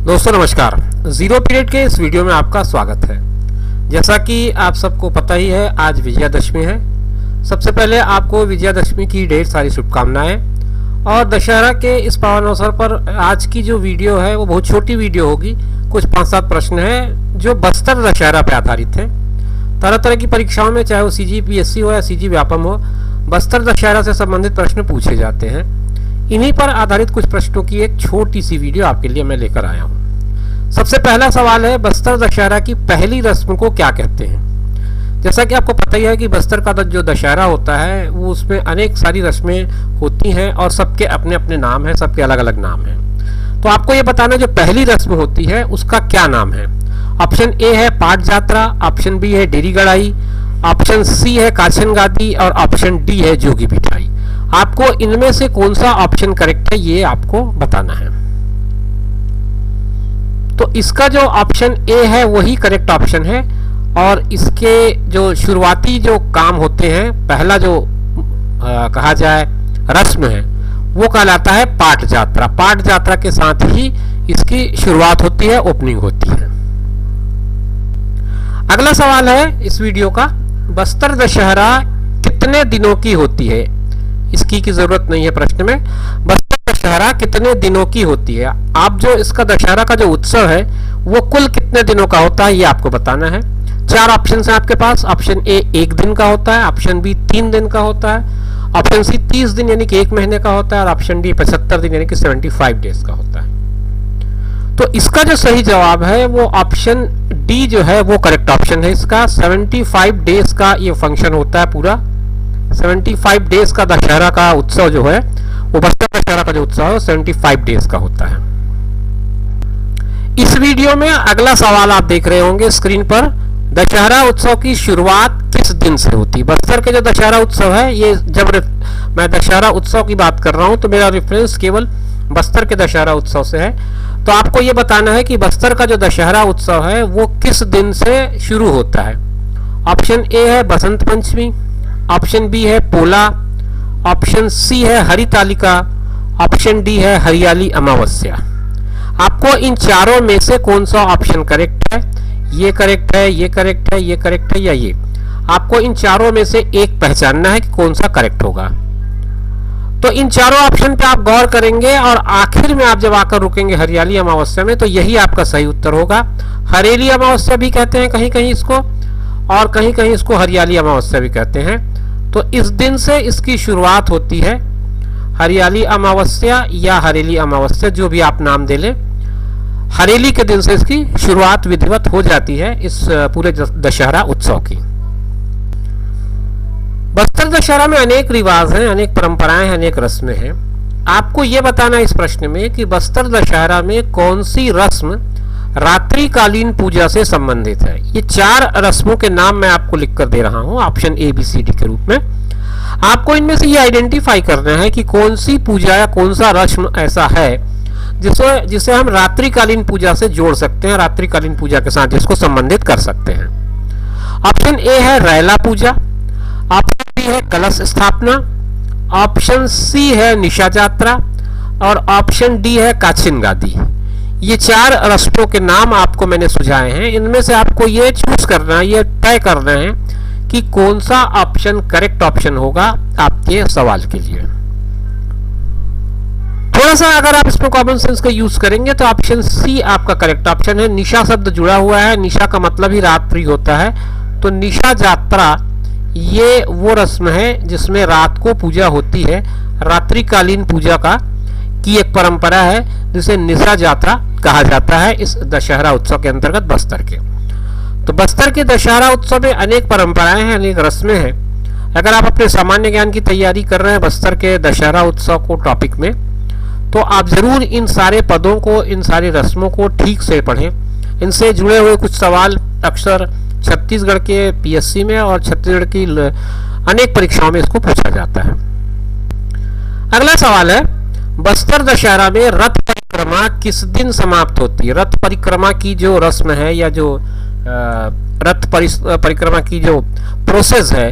दोस्तों नमस्कार। Zero period के इस वीडियो में आपका स्वागत है। जैसा कि आप सबको पता ही है, आज विजयादशमी है। सबसे पहले आपको विजयादशमी की ढेर सारी शुभकामनाएं। और दशहरा के इस पावन अवसर पर आज की जो वीडियो है वो बहुत छोटी वीडियो होगी। कुछ 5-7 प्रश्न हैं जो बस्तर दशहरा पर आधारित है। तरह तरह की परीक्षाओं में, चाहे वो CGPSC हो या CG व्यापम हो, बस्तर दशहरा से संबंधित प्रश्न पूछे जाते हैं। इन्हीं पर आधारित कुछ प्रश्नों की एक छोटी सी वीडियो आपके लिए मैं लेकर आया हूँ। सबसे पहला सवाल है, बस्तर दशहरा की पहली रस्म को क्या कहते हैं? जैसा कि आपको पता ही है कि बस्तर का जो दशहरा होता है वो उसमें अनेक सारी रस्में होती हैं और सबके अपने अपने नाम हैं, सबके अलग अलग नाम हैं। तो आपको ये बताना, जो पहली रस्म होती है उसका क्या नाम है? ऑप्शन ए है पाट जात्रा, ऑप्शन बी है डेरी गड़ाई, ऑप्शन सी है काछन गादी और ऑप्शन डी है जोगी बिठाई। आपको इनमें से कौन सा ऑप्शन करेक्ट है ये आपको बताना है। तो इसका जो ऑप्शन ए है वही करेक्ट ऑप्शन है। और इसके जो शुरुआती जो काम होते हैं, पहला जो कहा जाए रस्म है वो कहलाता है पाट जात्रा। पाट जात्रा के साथ ही इसकी शुरुआत होती है, ओपनिंग होती है। अगला सवाल है इस वीडियो का, बस्तर दशहरा कितने दिनों की होती है? इसकी की जरूरत नहीं है प्रश्न में। बस्तर दशहरा कितने दिनों की होती है? आप जो इसका दशहरा का जो उत्सव है वो कुल कितने दिनों का होता है ये आपको बताना है। 4 ऑप्शन है आपके पास। ऑप्शन ए 1 दिन का होता है, ऑप्शन बी 3 दिन का होता है, ऑप्शन सी 30 दिन यानी कि 1 महीने का होता है, और ऑप्शन डी 75 दिन यानी कि 75 डेज का होता है। तो इसका जो सही जवाब है वो ऑप्शन डी जो है वो करेक्ट ऑप्शन है। इसका 75 डेज का ये फंक्शन होता है पूरा। 75 डेज का दशहरा का उत्सव जो है वो बस्तर दशहरा का जो उत्सव है 75 डेज का होता है। इस वीडियो में अगला सवाल आप देख रहे होंगे स्क्रीन पर, दशहरा उत्सव की शुरुआत किस दिन से होती है? बस्तर के जो दशहरा उत्सव है, ये जब मैं दशहरा उत्सव की बात कर रहा हूं तो मेरा रेफरेंस केवल बस्तर के दशहरा उत्सव से है। तो आपको ये बताना है कि बस्तर का जो दशहरा उत्सव है वो किस दिन से शुरू होता है। ऑप्शन ए है बसंत पंचमी, ऑप्शन बी है पोला, ऑप्शन सी है हरितालिका, ऑप्शन डी है हरियाली अमावस्या। आपको इन चारों में से कौन सा ऑप्शन करेक्ट है? ये करेक्ट है, ये करेक्ट है, ये करेक्ट है या ये? आपको इन चारों में से एक पहचानना है कि कौन सा करेक्ट होगा। तो इन चारों ऑप्शन पे आप गौर करेंगे और आखिर में आप जब आकर रुकेंगे हरियाली अमावस्या में, तो यही आपका सही उत्तर होगा। हरेली अमावस्या भी कहते हैं कहीं कहीं इसको, और कहीं कहीं इसको हरियाली अमावस्या भी कहते हैं। तो इस दिन से इसकी शुरुआत होती है, हरियाली अमावस्या या हरेली अमावस्या, जो भी आप नाम दे लें। हरेली के दिन से इसकी शुरुआत विधिवत हो जाती है इस पूरे दशहरा उत्सव की। बस्तर दशहरा में अनेक रिवाज हैं, अनेक परंपराएं हैं, अनेक रस्में हैं। आपको यह बताना इस प्रश्न में कि बस्तर दशहरा में कौन सी रस्म रात्रिकालीन पूजा से संबंधित है। ये 4 रस्मों के नाम मैं आपको लिखकर दे रहा हूं ऑप्शन ABCD के रूप में। आपको इनमें से ये आइडेंटिफाई करना है कि कौन सी पूजा या कौन सा रस्म ऐसा है जिसे हम रात्रिकालीन पूजा से जोड़ सकते हैं, रात्रिकालीन पूजा के साथ जिसको संबंधित कर सकते हैं। ऑप्शन ए है रैला पूजा, ऑप्शन बी है कलश स्थापना, ऑप्शन सी है निशा यात्रा और ऑप्शन डी है काछिन गादी। ये 4 रस्मों के नाम आपको मैंने सुझाए हैं। इनमें से आपको ये चूज करना है, ये तय करना है कि कौन सा ऑप्शन करेक्ट ऑप्शन होगा आपके सवाल के लिए। थोड़ा सा अगर आप इसमें कॉमन सेंस का यूज करेंगे तो ऑप्शन सी आपका करेक्ट ऑप्शन है। निशा शब्द जुड़ा हुआ है, निशा का मतलब ही रात्रि होता है। तो निशा यात्रा ये वो रस्म है जिसमें रात को पूजा होती है। रात्रिकालीन पूजा की एक परंपरा है जिसे निशा यात्रा कहा जाता है इस दशहरा उत्सव के अंतर्गत बस्तर के। तो बस्तर के दशहरा उत्सव में अनेक परंपराएं हैं, अनेक रस्में हैं। अगर आप अपने सामान्य ज्ञान की तैयारी कर रहे हैं बस्तर के दशहरा उत्सव को टॉपिक में, तो आप जरूर इन सारे पदों को, इन सारी रस्मों को ठीक से पढ़ें। इनसे जुड़े हुए कुछ सवाल अक्सर छत्तीसगढ़ के PSC में और छत्तीसगढ़ की अनेक परीक्षाओं में इसको पूछा जाता है। अगला सवाल है, बस्तर दशहरा में रथ परिक्रमा किस दिन समाप्त होती है? रथ परिक्रमा की जो रस्म है या जो रथ परिक्रमा की जो प्रोसेस है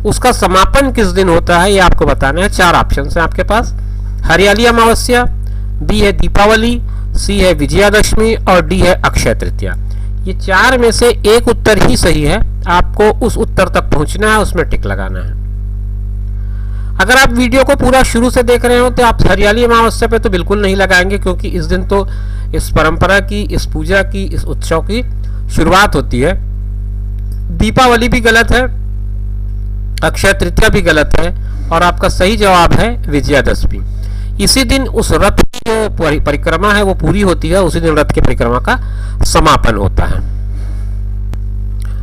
उसका समापन किस दिन होता है ये आपको बताना है। 4 ऑप्शन है आपके पास। हरियाली अमावस्या, बी है दीपावली, सी है विजयादशमी और डी है अक्षय तृतीया। ये चार में से एक उत्तर ही सही है, आपको उस उत्तर तक पहुंचना है, उसमें टिक लगाना है। अगर आप वीडियो को पूरा शुरू से देख रहे हो तो आप हरियाली अमावस्या पे तो बिल्कुल नहीं लगाएंगे, क्योंकि इस दिन तो इस परंपरा की, इस पूजा की, इस उत्सव की शुरुआत होती है। दीपावली भी गलत है, अक्षय तृतीया भी गलत है, और आपका सही जवाब है विजयादशमी। इसी दिन उस रथ की जो परिक्रमा है वो पूरी होती है, उसी दिन रथ की परिक्रमा का समापन होता है।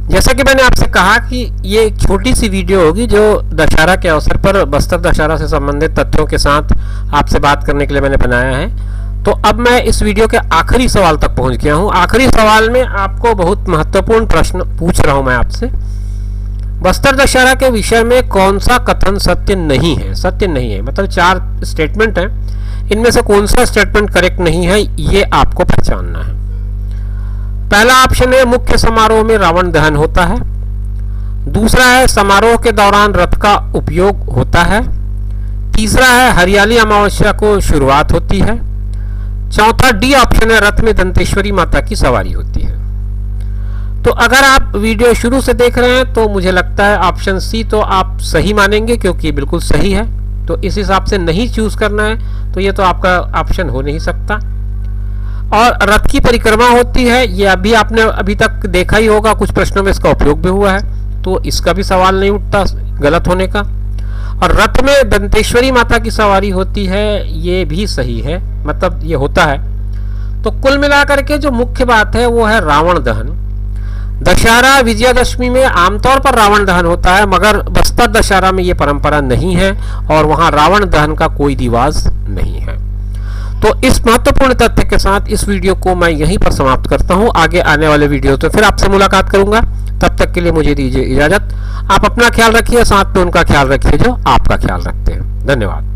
जैसा कि मैंने आपसे कहा कि ये एक छोटी सी वीडियो होगी जो दशहरा के अवसर पर बस्तर दशहरा से संबंधित तथ्यों के साथ आपसे बात करने के लिए मैंने बनाया है। तो अब मैं इस वीडियो के आखिरी सवाल तक पहुंच गया हूं। आखिरी सवाल में आपको बहुत महत्वपूर्ण प्रश्न पूछ रहा हूं मैं आपसे। बस्तर दशहरा के विषय में कौन सा कथन सत्य नहीं है? सत्य नहीं है मतलब 4 स्टेटमेंट हैं, इनमें से कौन सा स्टेटमेंट करेक्ट नहीं है ये आपको पहचानना है। पहला ऑप्शन है मुख्य समारोह में रावण दहन होता है। दूसरा है समारोह के दौरान रथ का उपयोग होता है। तीसरा है हरियाली अमावस्या को शुरुआत होती है। चौथा डी ऑप्शन है रथ में दंतेश्वरी माता की सवारी होती है। तो अगर आप वीडियो शुरू से देख रहे हैं तो मुझे लगता है ऑप्शन सी तो आप सही मानेंगे, क्योंकि बिल्कुल सही है। तो इस हिसाब से नहीं चूज करना है, तो ये तो आपका ऑप्शन हो नहीं सकता। और रथ की परिक्रमा होती है, ये अभी आपने अभी तक देखा ही होगा, कुछ प्रश्नों में इसका उपयोग भी हुआ है, तो इसका भी सवाल नहीं उठता गलत होने का। और रथ में दंतेश्वरी माता की सवारी होती है, ये भी सही है, मतलब ये होता है। तो कुल मिलाकर के जो मुख्य बात है वो है रावण दहन। दशहरा विजयादशमी में आमतौर पर रावण दहन होता है, मगर बस्तर दशहरा में ये परंपरा नहीं है और वहां रावण दहन का कोई रिवाज नहीं है। तो इस महत्वपूर्ण तथ्य के साथ इस वीडियो को मैं यहीं पर समाप्त करता हूं। आगे आने वाले वीडियो तो फिर आपसे मुलाकात करूंगा, तब तक के लिए मुझे दीजिए इजाजत। आप अपना ख्याल रखिए, साथ में उनका ख्याल रखिए जो आपका ख्याल रखते हैं। धन्यवाद।